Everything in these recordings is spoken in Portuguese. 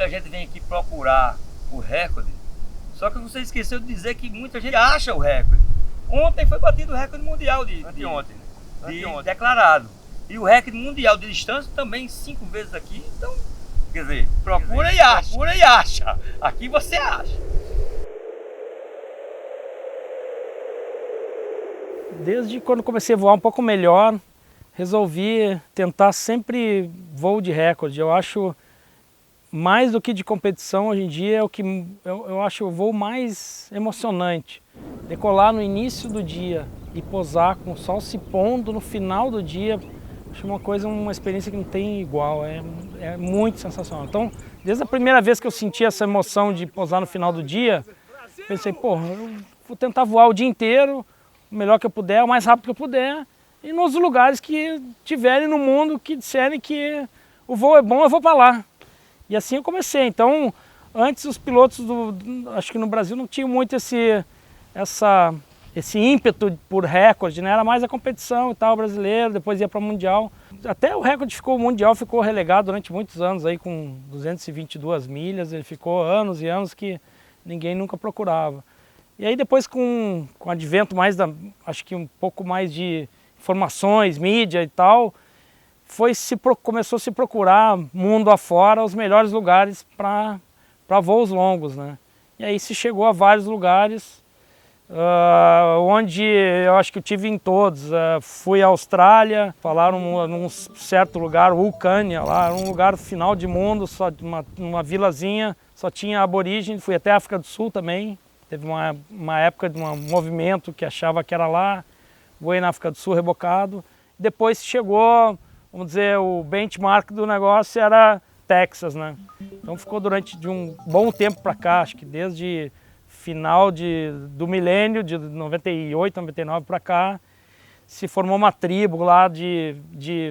muita gente vem aqui procurar o recorde, só que você esqueceu de dizer que muita gente acha o recorde. Ontem foi batido o recorde mundial anteontem, declarado. E o recorde mundial de distância também 5 vezes aqui, então, quer dizer, procura e acha. Aqui você acha. Desde quando comecei a voar um pouco melhor, resolvi tentar sempre voo de recorde. Eu acho, mais do que de competição, hoje em dia é o que eu acho o voo mais emocionante. Decolar no início do dia e posar com o sol se pondo no final do dia, acho uma experiência que não tem igual, é muito sensacional. Então, desde a primeira vez que eu senti essa emoção de posar no final do dia, pensei, pô, eu vou tentar voar o dia inteiro, o melhor que eu puder, o mais rápido que eu puder, e nos lugares que tiverem no mundo que disserem que o voo é bom, eu vou para lá. E assim eu comecei. Então, antes os pilotos, acho que no Brasil não tinham muito esse ímpeto por recorde, né? Era mais a competição e tal, brasileiro, depois ia para o Mundial. Até o recorde o Mundial ficou relegado durante muitos anos, aí com 222 milhas, ele ficou anos e anos que ninguém nunca procurava. E aí depois com o advento acho que um pouco mais de informações, mídia e tal, começou a se procurar mundo afora os melhores lugares para voos longos, né? E aí se chegou a vários lugares, onde eu acho que eu tive em todos. Fui à Austrália, falaram num certo lugar, Vulcânia, lá, era um lugar final de mundo, só uma vilazinha, só tinha aborígene. Fui até a África do Sul também, teve uma época de um movimento que achava que era lá, voei na África do Sul rebocado. Depois chegou, vamos dizer, o benchmark do negócio era Texas, né? Então ficou durante de um bom tempo para cá, acho que desde final do milênio, de 98, 99 para cá, se formou uma tribo lá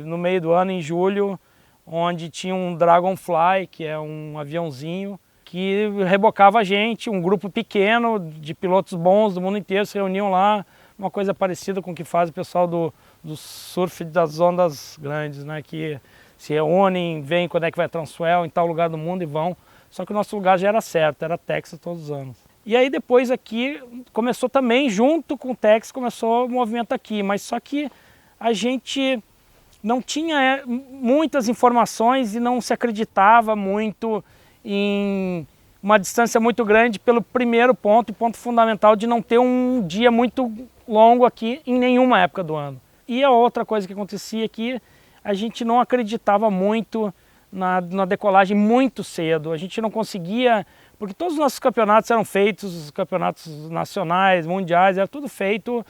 no meio do ano, em julho, onde tinha um Dragonfly, que é um aviãozinho, que rebocava a gente, um grupo pequeno de pilotos bons do mundo inteiro se reuniam lá, uma coisa parecida com o que faz o pessoal do surf das ondas grandes, né? Que se reúnem, veem quando é que vai Transwell, em tal lugar do mundo e vão. Só que o nosso lugar já era certo, era Texas todos os anos. E aí depois aqui começou também, junto com o Texas, começou o movimento aqui, mas só que a gente não tinha muitas informações e não se acreditava muito em uma distância muito grande pelo primeiro ponto fundamental de não ter um dia muito longo aqui em nenhuma época do ano. E a outra coisa que acontecia aqui, a gente não acreditava muito na decolagem muito cedo, a gente não conseguia, porque todos os nossos campeonatos eram feitos, os campeonatos nacionais, mundiais, era tudo feito,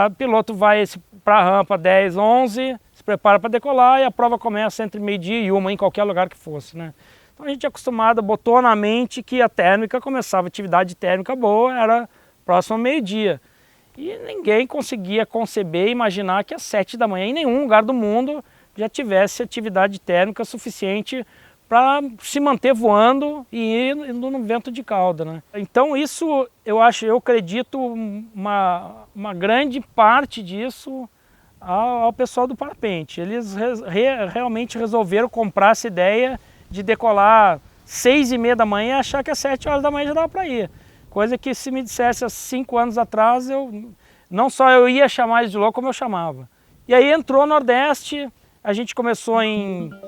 o piloto vai para a rampa 10, 11, se prepara para decolar e a prova começa entre meio-dia e 1, em qualquer lugar que fosse, né? Então a gente é acostumado, botou na mente que a térmica começava, a atividade térmica boa era próximo ao meio-dia. E ninguém conseguia conceber e imaginar que às 7 da manhã em nenhum lugar do mundo já tivesse atividade térmica suficiente para se manter voando e indo no vento de cauda, né? Então isso, eu acredito, uma grande parte disso ao pessoal do parapente. Eles realmente resolveram comprar essa ideia de decolar 6h30 da manhã e achar que às 7 horas da manhã já dava para ir. Coisa que se me dissesse há 5 anos atrás, não só eu ia chamar eles de louco, como eu chamava. E aí entrou o Nordeste, a gente começou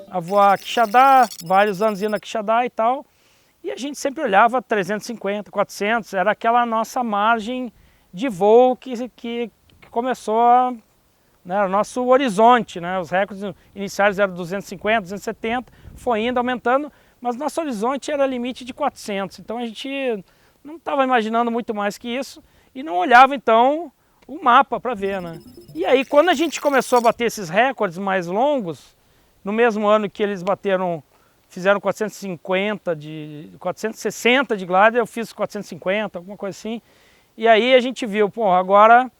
a voar Quixadá, vários anos indo a Quixadá e tal, e a gente sempre olhava 350, 400, era aquela nossa margem de voo que começou né, o nosso horizonte, né? Os recordes iniciais eram 250, 270, foi indo, aumentando, mas nosso horizonte era limite de 400, então a gente não estava imaginando muito mais que isso e não olhava então o mapa para ver, né? E aí quando a gente começou a bater esses recordes mais longos, no mesmo ano que eles fizeram 460 de glider, eu fiz 450, alguma coisa assim, e aí a gente viu, pô, agora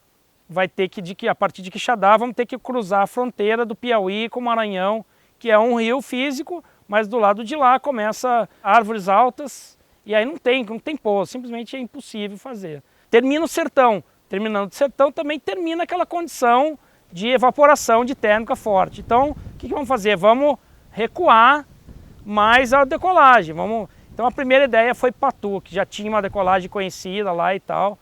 vai ter que, a partir de Quixadá, vamos ter que cruzar a fronteira do Piauí com o Maranhão, que é um rio físico, mas do lado de lá começa árvores altas, e aí não tem pouso, simplesmente é impossível fazer. Termina o sertão, terminando o sertão também termina aquela condição de evaporação de térmica forte. Então, o que vamos fazer? Vamos recuar mais a decolagem. Então a primeira ideia foi Patu, que já tinha uma decolagem conhecida lá e tal,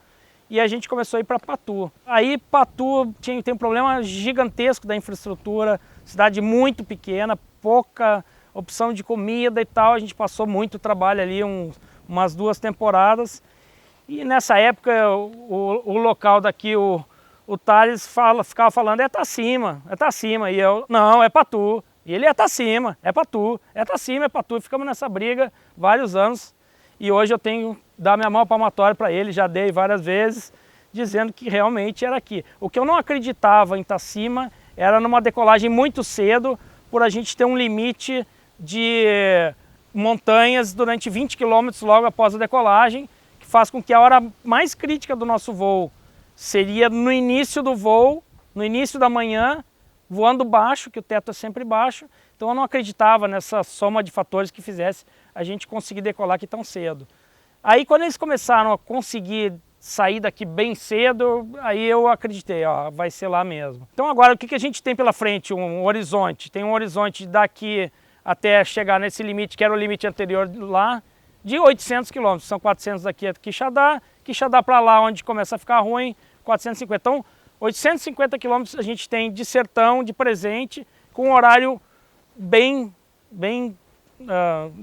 e a gente começou a ir para Patu. Aí Patu tem um problema gigantesco da infraestrutura, cidade muito pequena, pouca opção de comida e tal, a gente passou muito trabalho ali, umas 2 temporadas, e nessa época o local daqui, o Thales ficava falando, é Tacima, e eu, não, é Patu. E ele é Tacima, é Patu, é Tacima, é Patu. E ficamos nessa briga vários anos. E hoje eu tenho que dar minha mão palmatória para ele, já dei várias vezes, dizendo que realmente era aqui. O que eu não acreditava em Tacima era numa decolagem muito cedo, por a gente ter um limite de montanhas durante 20 km logo após a decolagem, que faz com que a hora mais crítica do nosso voo seria no início do voo, no início da manhã, voando baixo, que o teto é sempre baixo, então eu não acreditava nessa soma de fatores que fizesse a gente conseguir decolar aqui tão cedo. Aí quando eles começaram a conseguir sair daqui bem cedo, aí eu acreditei, ó, vai ser lá mesmo. Então agora o que a gente tem pela frente? Um horizonte, tem um horizonte daqui até chegar nesse limite, que era o limite anterior lá, de 800 km, são 400 daqui a Quixadá para lá onde começa a ficar ruim, 450. Então 850 quilômetros a gente tem de sertão, de presente, com um horário bem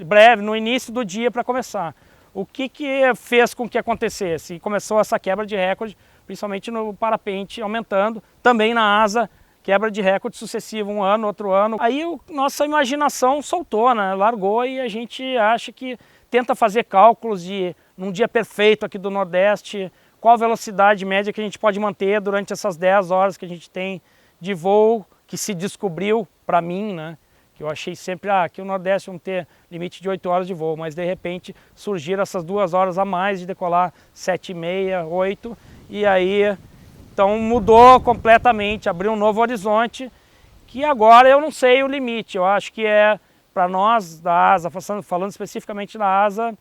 breve, no início do dia para começar. O que fez com que acontecesse? E começou essa quebra de recorde, principalmente no parapente, aumentando, também na asa, quebra de recorde sucessivo, um ano, outro ano. Aí nossa imaginação soltou, né? Largou, e a gente acha que tenta fazer cálculos de, num dia perfeito aqui do Nordeste, qual a velocidade média que a gente pode manter durante essas 10 horas que a gente tem de voo, que se descobriu para mim, né? Que eu achei sempre, que o Nordeste vão ter limite de 8 horas de voo, mas de repente surgiram essas 2 horas a mais de decolar 7h30, 8, e aí, então mudou completamente, abriu um novo horizonte, que agora eu não sei o limite, eu acho que é, para nós da asa, falando especificamente da asa,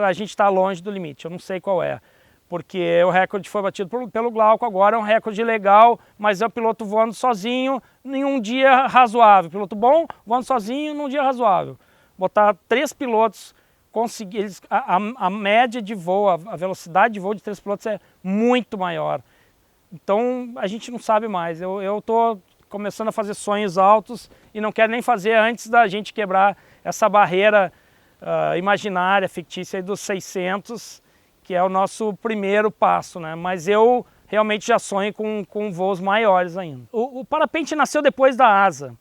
a gente está longe do limite, eu não sei qual é. Porque o recorde foi batido pelo Glauco, agora é um recorde legal, mas é o piloto voando sozinho em um dia razoável. Piloto bom, voando sozinho num dia razoável. Botar 3 pilotos, a média de voo, a velocidade de voo de 3 pilotos é muito maior. Então a gente não sabe mais. Eu estou começando a fazer sonhos altos e não quero nem fazer antes da gente quebrar essa barreira imaginária, fictícia aí dos 600, que é o nosso primeiro passo, né? Mas eu realmente já sonho com voos maiores ainda. O parapente nasceu depois da asa,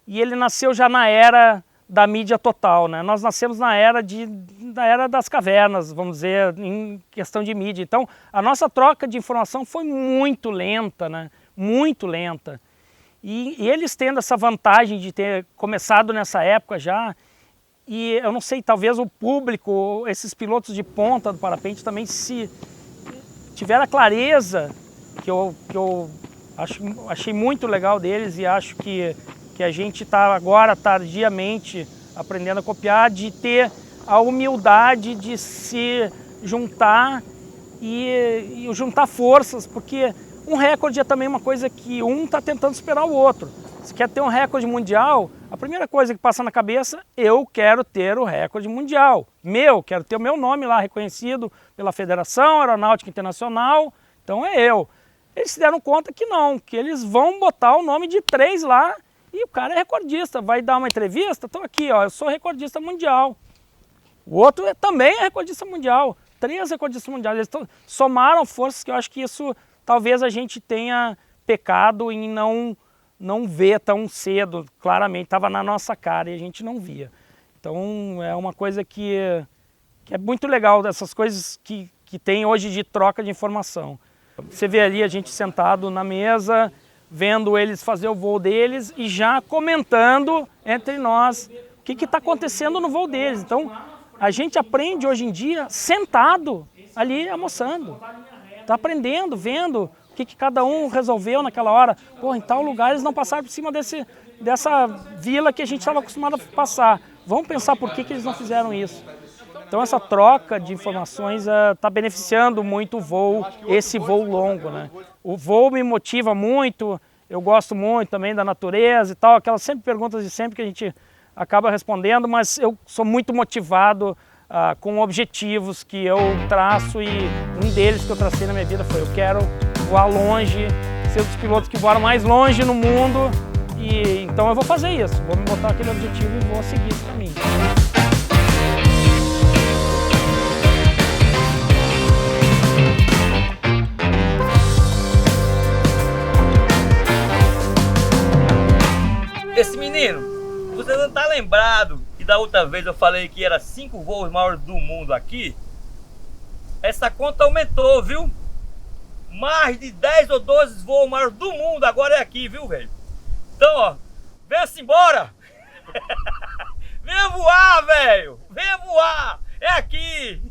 e ele nasceu já na era da mídia total, né? Nós nascemos na era das cavernas, vamos dizer, em questão de mídia. Então, a nossa troca de informação foi muito lenta, né? Muito lenta. E eles tendo essa vantagem de ter começado nessa época já, e eu não sei, talvez o público, esses pilotos de ponta do parapente também, se tiver a clareza que eu achei muito legal deles, e acho que a gente está agora tardiamente aprendendo a copiar, de ter a humildade de se juntar e juntar forças, porque um recorde é também uma coisa que um está tentando superar o outro. Se quer ter um recorde mundial, a primeira coisa que passa na cabeça, eu quero ter o recorde mundial. Quero ter o meu nome lá reconhecido pela Federação Aeronáutica Internacional, então é eu. Eles se deram conta que não, que eles vão botar o nome de 3 lá, e o cara é recordista, vai dar uma entrevista, estou aqui, ó, eu sou recordista mundial. O outro também é recordista mundial, 3 recordistas mundiais. Eles somaram forças, que eu acho que isso talvez a gente tenha pecado em não ver tão cedo, claramente, estava na nossa cara e a gente não via. Então é uma coisa que é muito legal, dessas coisas que tem hoje de troca de informação. Você vê ali a gente sentado na mesa, vendo eles fazer o voo deles e já comentando entre nós o que está acontecendo no voo deles. Então a gente aprende hoje em dia sentado ali almoçando, está aprendendo, vendo o que cada um resolveu naquela hora. Pô, em tal lugar eles não passaram por cima dessa vila que a gente estava acostumado a passar. Vamos pensar por que eles não fizeram isso. Então essa troca de informações está beneficiando muito o voo, esse voo longo, né? O voo me motiva muito, eu gosto muito também da natureza e tal, aquelas perguntas de sempre que a gente acaba respondendo, mas eu sou muito motivado com objetivos que eu traço e um deles que eu tracei na minha vida foi: eu quero voar longe, ser um dos pilotos que voaram mais longe no mundo, e então eu vou fazer isso, vou me botar aquele objetivo e vou seguir esse caminho. Esse menino, você não tá lembrado que da outra vez eu falei que era 5 voos maiores do mundo aqui? Essa conta aumentou, viu? Mais de 10 ou 12 voos maiores do mundo agora é aqui, viu, velho? Então, ó, venha-se embora! Venha voar, velho! Venha voar! É aqui!